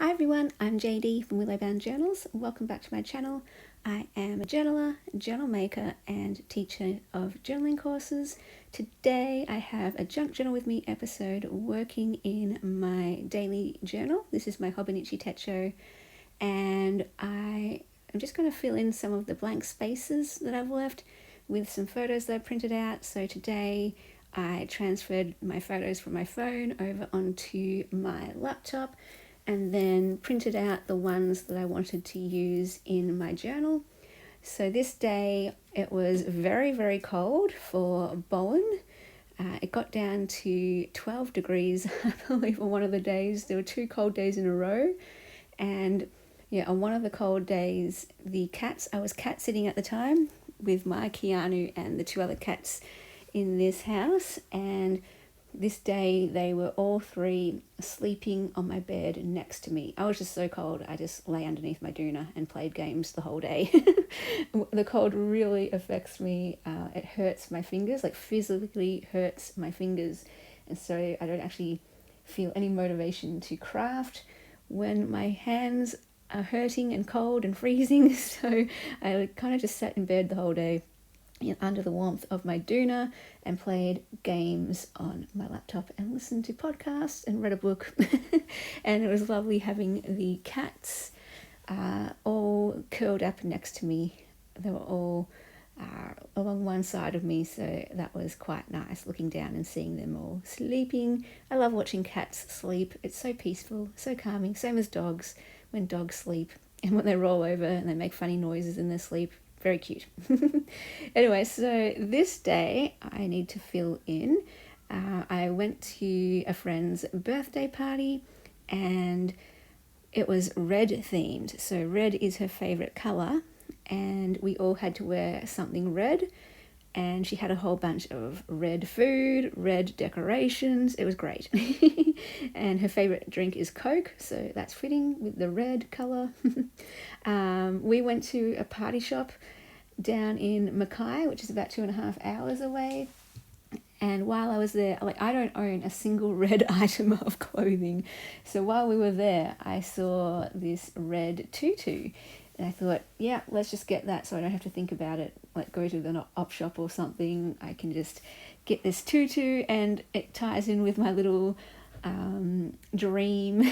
Hi everyone, I'm JD from Willow Journals. Welcome back to my channel. I am a journaler, journal maker, and teacher of journaling courses. Today I have a Junk Journal with Me episode working in my daily journal. This is my Hobonichi Techo, and I am just going to fill in some of the blank spaces that I've left with some photos that I printed out. So today I transferred my photos from my phone over onto my laptop and then printed out the ones that I wanted to use in my journal. So this day it was very, very cold for Bowen. It got down to 12 degrees, I believe, on one of the days. There were 2 cold days in a row. And yeah, on one of the cold days, I was cat sitting at the time with my Keanu and the 2 other cats in this house, and this day they were all 3 sleeping on my bed next to me. I was just so cold, I just lay underneath my doona and played games the whole day. The cold really affects me. It hurts my fingers, like physically hurts my fingers, and so I don't actually feel any motivation to craft when my hands are hurting and cold and freezing. So I kind of just sat in bed the whole day under the warmth of my doona and played games on my laptop and listened to podcasts and read a book. And it was lovely having the cats all curled up next to me. They were all along one side of me, so that was quite nice, looking down and seeing them all sleeping. I love watching cats sleep. It's so peaceful, so calming, same as dogs. When dogs sleep and when they roll over and they make funny noises in their sleep, very cute. Anyway, so this day I need to fill in. I went to a friend's birthday party and it was red themed. So red is her favorite color, and we all had to wear something red, and she had a whole bunch of red food, red decorations. It was great. And her favorite drink is Coke, so that's fitting with the red color. We went to a party shop down in Mackay, which is about 2.5 hours away. And while I was there, I don't own a single red item of clothing. So while we were there, I saw this red tutu. And I thought, yeah, let's just get that so I don't have to think about it, like go to the op shop or something. I can just get this tutu, and it ties in with my little dream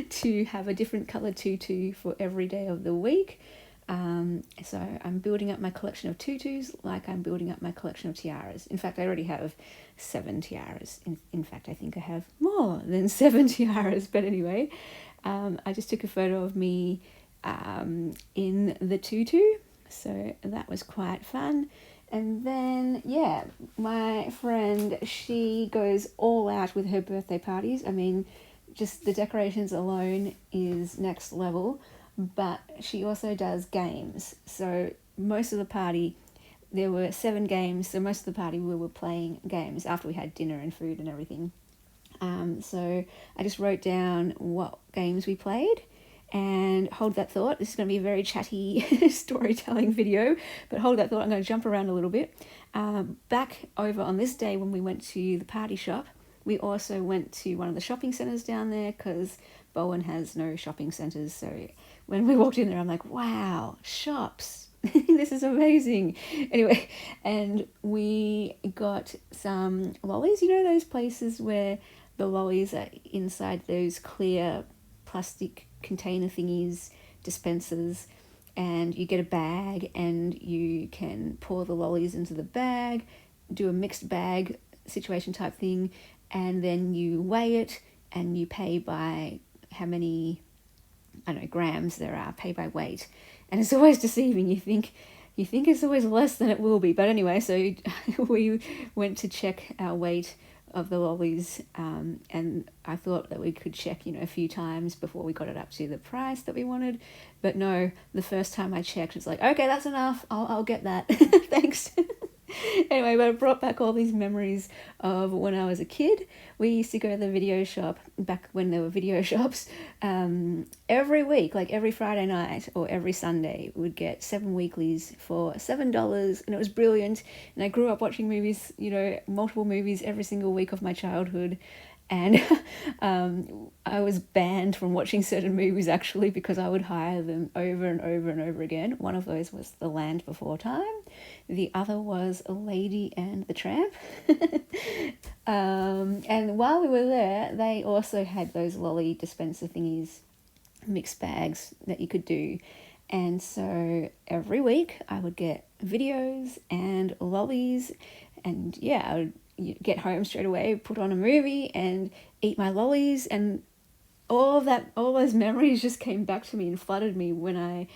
to have a different color tutu for every day of the week. So I'm building up my collection of tutus like I'm building up my collection of tiaras. In fact, I already have 7 tiaras. In fact, I think I have more than 7 tiaras. But anyway, I just took a photo of me in the tutu, so that was quite fun. And then, yeah, my friend, she goes all out with her birthday parties. I mean, just the decorations alone is next level, but she also does games. So most of the party, there were 7 games, so most of the party we were playing games after we had dinner and food and everything. So I just wrote down what games we played. And hold that thought, this is going to be a very chatty storytelling video, but hold that thought, I'm going to jump around a little bit. Back over on this day when we went to the party shop, we also went to one of the shopping centres down there because Bowen has no shopping centres. So when we walked in there, I'm like, wow, shops. This is amazing. Anyway, and we got some lollies. You know those places where the lollies are inside those clear plastic container thingies, dispensers, and you get a bag and you can pour the lollies into the bag, do a mixed bag situation type thing, and then you weigh it and you pay by how many, I don't know, grams there are, pay by weight. And it's always deceiving. You think it's always less than it will be. But anyway, so we went to check our weight of the lollies, and I thought that we could check, a few times before we got it up to the price that we wanted. But no, the first time I checked, it's like, okay, that's enough. I'll get that. Thanks. Anyway, but it brought back all these memories of when I was a kid. We used to go to the video shop back when there were video shops. Every week, like every Friday night or every Sunday, we'd get 7 weeklies for $7, and it was brilliant. And I grew up watching movies, multiple movies every single week of my childhood. And I was banned from watching certain movies actually because I would hire them over and over and over again. One of those was The Land Before Time. The other was A Lady and the Tramp. And while we were there, they also had those lolly dispenser thingies, mixed bags that you could do. And so every week I would get videos and lollies, and yeah, I would get home straight away, put on a movie and eat my lollies, and all those memories just came back to me and flooded me when I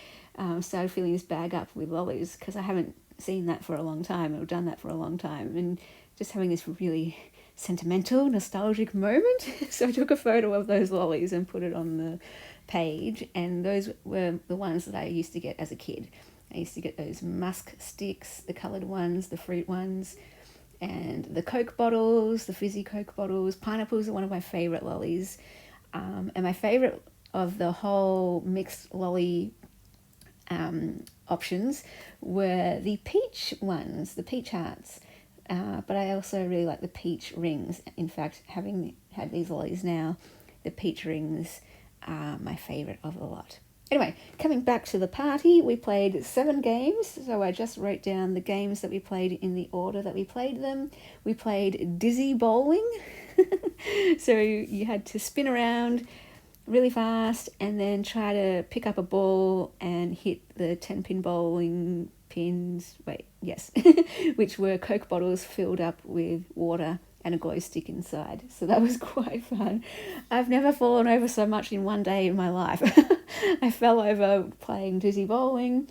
started filling this bag up with lollies, because I haven't seen that for a long time or done that for a long time, and just having this really sentimental, nostalgic moment. So I took a photo of those lollies and put it on the page, and those were the ones that I used to get as a kid. I used to get those musk sticks, the coloured ones, the fruit ones, and the Coke bottles, the fizzy Coke bottles. Pineapples are one of my favourite lollies. And my favourite of the whole mixed lolly options were the peach ones, the peach hearts. But I also really like the peach rings. In fact, having had these lollies now, the peach rings are my favourite of the lot. Anyway, coming back to the party, we played 7 games. So I just wrote down the games that we played in the order that we played them. We played dizzy bowling. So you had to spin around really fast and then try to pick up a ball and hit the 10-pin bowling pins. Which were Coke bottles filled up with water and a glow stick inside. So that was quite fun. I've never fallen over so much in one day in my life. I fell over playing dizzy bowling.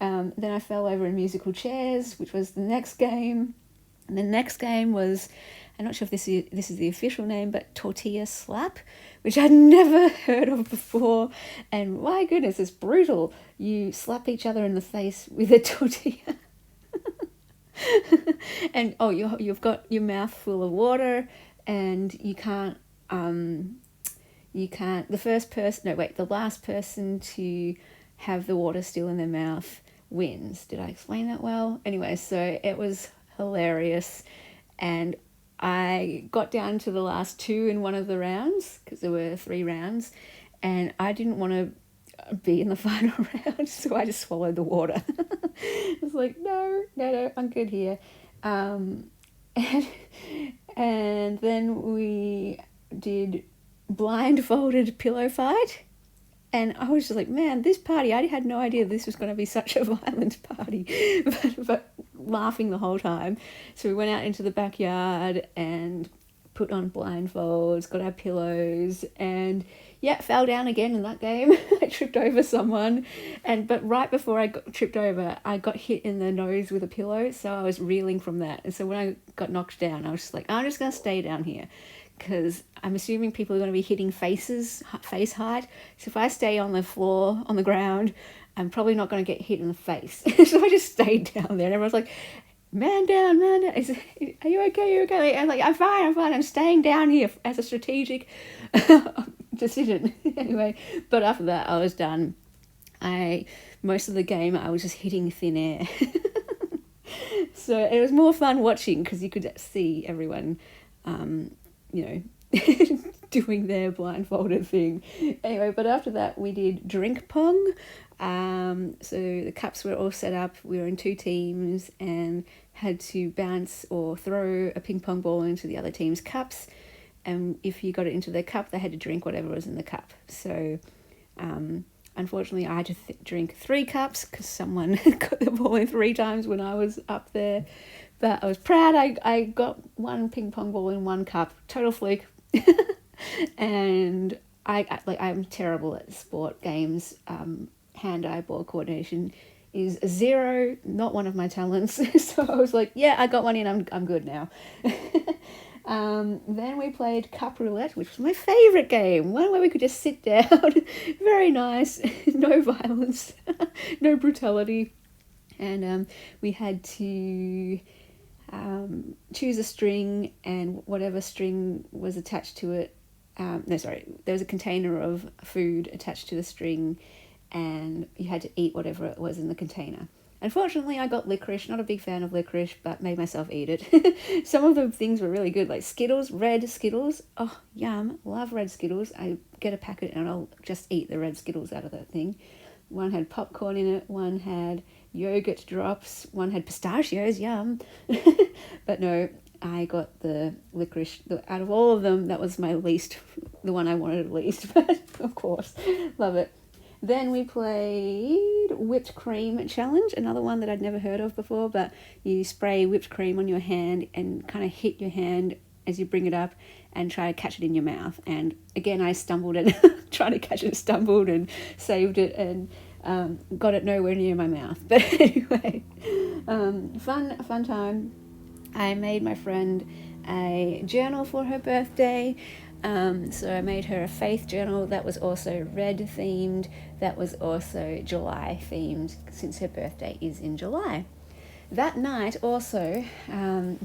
Then I fell over in musical chairs, which was the next game. And the next game was, I'm not sure if this is the official name, but tortilla slap, which I'd never heard of before. And my goodness, it's brutal. You slap each other in the face with a tortilla. And you've got your mouth full of water, and the last person to have the water still in their mouth wins. Did I explain that well? Anyway, so it was hilarious, and I got down to the last 2 in one of the rounds, because there were 3 rounds, and I didn't want to be in the final round, so I just swallowed the water. I was like, no, I'm good here. And then we did blindfolded pillow fight, and I was just like, man, this party, I had no idea this was going to be such a violent party, but laughing the whole time. So we went out into the backyard and put on blindfolds, got our pillows, and fell down again in that game. I tripped over someone, but right before I got tripped over, I got hit in the nose with a pillow, so I was reeling from that. And so when I got knocked down, I was just like, I'm just going to stay down here, because I'm assuming people are going to be hitting face height. So if I stay on the floor, on the ground, I'm probably not going to get hit in the face. So I just stayed down there, and everyone's like, man down. Are you okay? I'm like, I'm fine. I'm staying down here as a strategic decision. Anyway, but after that, I was done. Most of the game, I was just hitting thin air. So it was more fun watching, because you could see everyone, doing their blindfolded thing. Anyway, but after that, we did drink pong. So the cups were all set up. We were in 2 teams and had to bounce or throw a ping pong ball into the other team's cups. And if you got it into their cup, they had to drink whatever was in the cup. So unfortunately, I had to drink 3 cups, because someone got the ball in 3 times when I was up there. But I was proud. I got 1 ping pong ball in 1 cup. Total fluke. And I'm terrible at sport games. Hand-eye ball coordination is 0, not one of my talents. So I was like, yeah, I got 1 in, I'm good now. Then we played cup roulette, which was my favourite game. One where we could just sit down, very nice, no violence, no brutality. And we had to choose a string, and whatever string was attached to it, there was a container of food attached to the string, and you had to eat whatever it was in the container. Unfortunately, I got licorice. Not a big fan of licorice, but made myself eat it. Some of the things were really good, like Skittles, red Skittles. Oh, yum. Love red Skittles. I get a packet and I'll just eat the red Skittles out of that thing. One had popcorn in it, one had yogurt drops, one had pistachios, yum. But no, I got the licorice. Out of all of them, that was my least, the one I wanted least, but of course, love it. Then we played whipped cream challenge, another one that I'd never heard of before, but you spray whipped cream on your hand and kind of hit your hand as you bring it up and try to catch it in your mouth. And again, I stumbled and tried to catch it, stumbled and saved it and got it nowhere near my mouth. But anyway, fun time. I made my friend a journal for her birthday. So I made her a faith journal that was also red themed, that was also July themed, since her birthday is in July. That night also,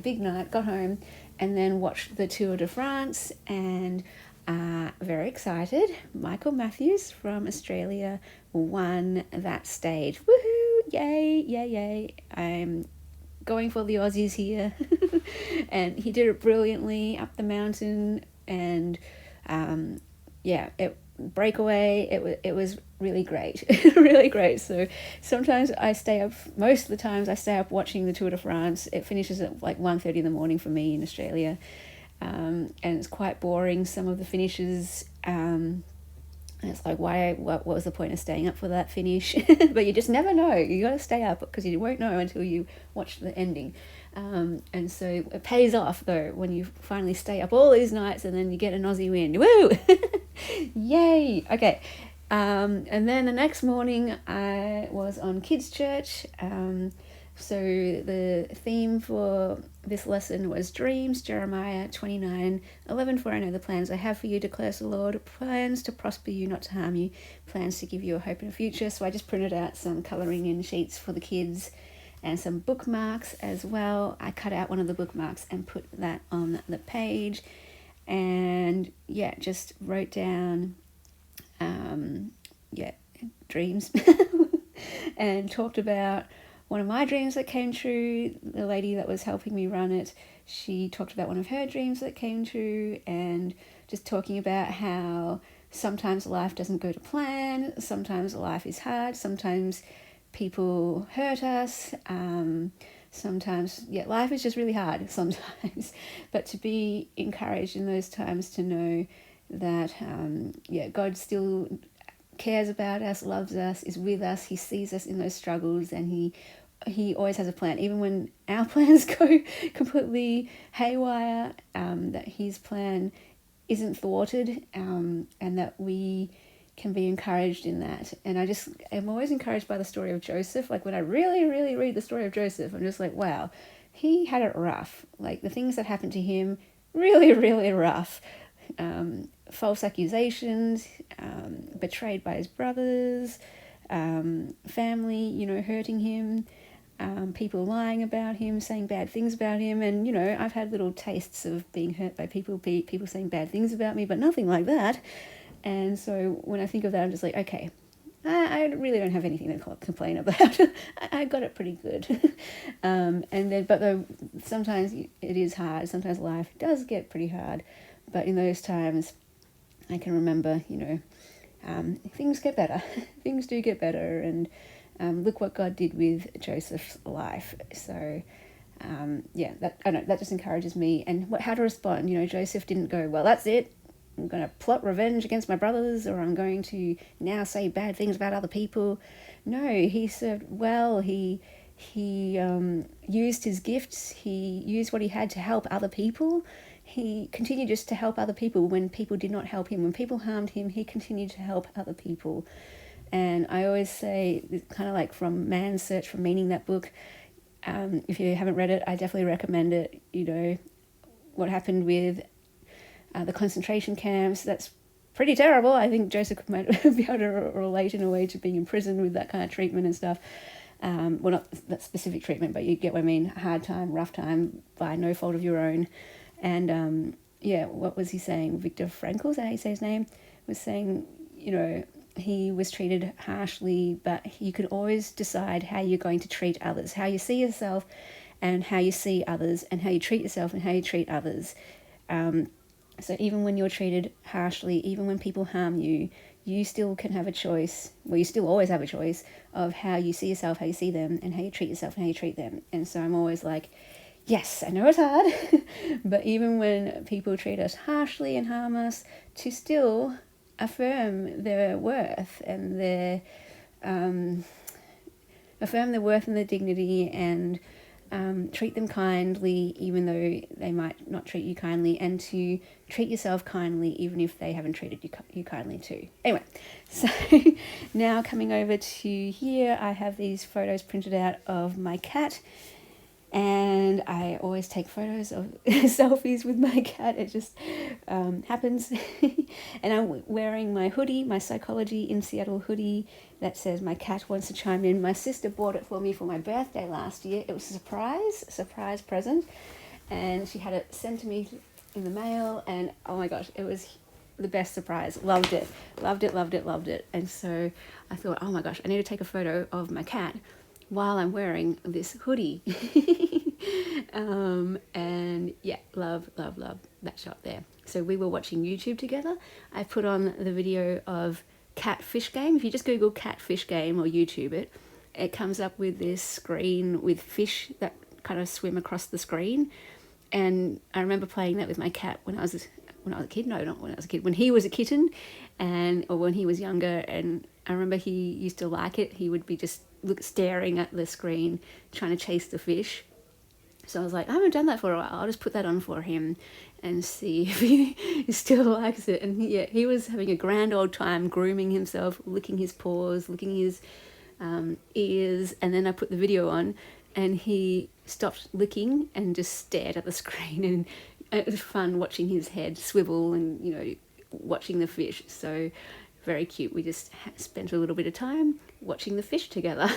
big night, got home and then watched the Tour de France, and very excited. Michael Matthews from Australia won that stage. Woohoo! Yay, yay, yay. I'm going for the Aussies here. And he did it brilliantly up the mountain, and breakaway, it was really great. Really great. So sometimes I stay up, most of the times I stay up watching the Tour de France. It finishes at like 1:30 in the morning for me in Australia, and it's quite boring, some of the finishes, and it's like, what was the point of staying up for that finish? But you just never know. You got to stay up because you won't know until you watch the ending. And so it pays off though when you finally stay up all these nights and then you get an Aussie win. Woo! Yay! Okay. And then the next morning I was on kids' church. So the theme for this lesson was dreams, Jeremiah 29:11. For I know the plans I have for you, declares the Lord, plans to prosper you, not to harm you, plans to give you a hope and a future. So I just printed out some colouring in sheets for the kids and some bookmarks as well. I cut out one of the bookmarks and put that on the page, and just wrote down dreams and talked about one of my dreams that came true. The lady that was helping me run it, she talked about one of her dreams that came true, and just talking about how sometimes life doesn't go to plan, sometimes life is hard, sometimes people hurt us, sometimes life is just really hard sometimes. But to be encouraged in those times, to know that God still cares about us, loves us, is with us, he sees us in those struggles, and he always has a plan, even when our plans go completely haywire, that his plan isn't thwarted, and that we can be encouraged in that. And I just am always encouraged by the story of Joseph. Like when I really, really read the story of Joseph, I'm just like, wow, he had it rough. Like the things that happened to him, really, really rough. False accusations, betrayed by his brothers, family, hurting him, people lying about him, saying bad things about him. And, I've had little tastes of being hurt by people saying bad things about me, but nothing like that. And so when I think of that, I'm just like, okay, I really don't have anything to complain about. I got it pretty good. But though sometimes it is hard, sometimes life does get pretty hard. But in those times, I can remember, things get better. Things do get better. And look what God did with Joseph's life. So, that just encourages me. And how to respond. Joseph didn't go, well, that's it. I'm going to plot revenge against my brothers, or I'm going to now say bad things about other people. No, he served well. He used his gifts. He used what he had to help other people. He continued just to help other people when people did not help him. When people harmed him, he continued to help other people. And I always say, kind of like from Man's Search for Meaning, that book, if you haven't read it, I definitely recommend it. What happened with the concentration camps, that's pretty terrible. I think Joseph might be able to relate in a way to being in prison with that kind of treatment and stuff. Well, not that specific treatment, but you get what I mean. Hard time, rough time, by no fault of your own. And what was he saying? Viktor Frankl, is that how you say his name? Was saying, he was treated harshly, but you can always decide how you're going to treat others, how you see yourself and how you see others, and how you treat yourself and how you treat others. So even when you're treated harshly, even when people harm you, you still can have a choice, well, you still always have a choice of how you see yourself, how you see them, and how you treat yourself and how you treat them. And so I'm always like, yes, I know it's hard, but even when people treat us harshly and harm us, to still affirm their worth and affirm their worth and their dignity, and treat them kindly even though they might not treat you kindly, and to treat yourself kindly even if they haven't treated you kindly too. Anyway, so now coming over to here, I have these photos printed out of my cat, and I always take photos of selfies with my cat. It just happens. And I'm wearing my hoodie, my Psychology in Seattle hoodie that says "My cat wants to chime in." My sister bought it for me for my birthday last year. It was a surprise present, and she had it sent to me in the mail, and oh my gosh, it was the best surprise. Loved it. And so I thought, oh my gosh, I need to take a photo of my cat while I'm wearing this hoodie. And yeah, love that shot there. So we were watching YouTube together. I put on the video of catfish game. If you just Google catfish game or YouTube it, it comes up with this screen with fish that kind of swim across the screen. And I remember playing that with my cat when I was a kid. No, not when I was a kid. When he was a kitten, or when he was younger. And I remember he used to like it. He would be just staring at the screen, trying to chase the fish. So I was like, I haven't done that for a while. I'll just put that on for him and see if he still likes it. And yeah, he was having a grand old time grooming himself, licking his paws, licking his ears. And then I put the video on, and he stopped licking and just stared at the screen. And it was fun watching his head swivel and, you know, watching the fish. So very cute. We just spent a little bit of time watching the fish together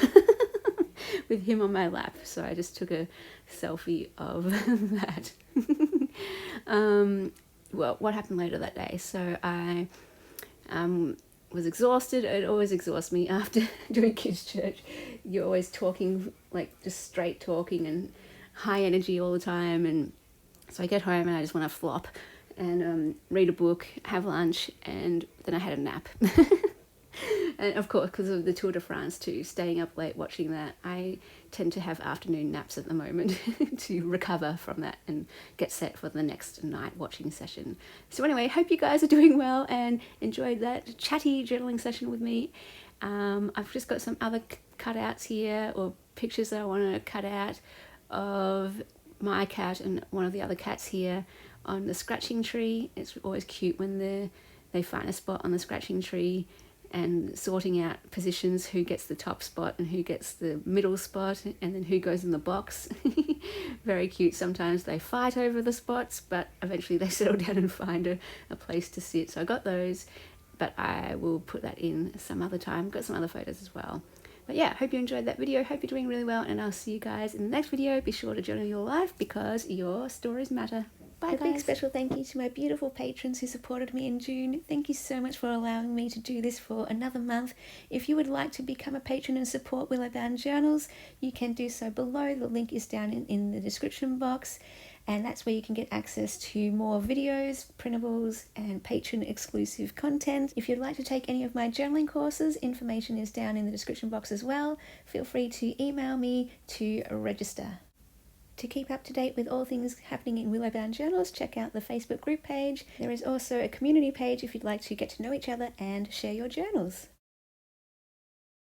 with him on my lap. So I just took a selfie of that. Well, what happened later that day? So I was exhausted. It always exhausts me after doing kids' church. You're always talking, like just straight talking and high energy all the time. And so I get home and I just want to flop and read a book, have lunch, and then I had a nap. And of course, because of the Tour de France too, staying up late watching that, I tend to have afternoon naps at the moment to recover from that and get set for the next night watching session. So anyway, hope you guys are doing well and enjoyed that chatty journaling session with me. I've just got some other cutouts here, or pictures that I want to cut out of my cat and one of the other cats here on the scratching tree. It's always cute when they find a spot on the scratching tree, and sorting out positions, who gets the top spot and who gets the middle spot, and then who goes in the box. Very cute. Sometimes they fight over the spots, but eventually they settle down and find a place to sit. So I got those, but I will put that in some other time. Got some other photos as well. But yeah, hope you enjoyed that video. Hope you're doing really well, and I'll see you guys in the next video. Be sure to journal your life, because your stories matter. Bye, guys. A big special thank you to my beautiful patrons who supported me in June. Thank you so much for allowing me to do this for another month. If you would like to become a patron and support Willow Bound Journals, you can do so below. The link is down in the description box, and that's where you can get access to more videos, printables, and patron exclusive content. If you'd like to take any of my journaling courses, information is down in the description box as well. Feel free to email me to register. To keep up to date with all things happening in Willow Bound Journals, check out the Facebook group page. There is also a community page if you'd like to get to know each other and share your journals.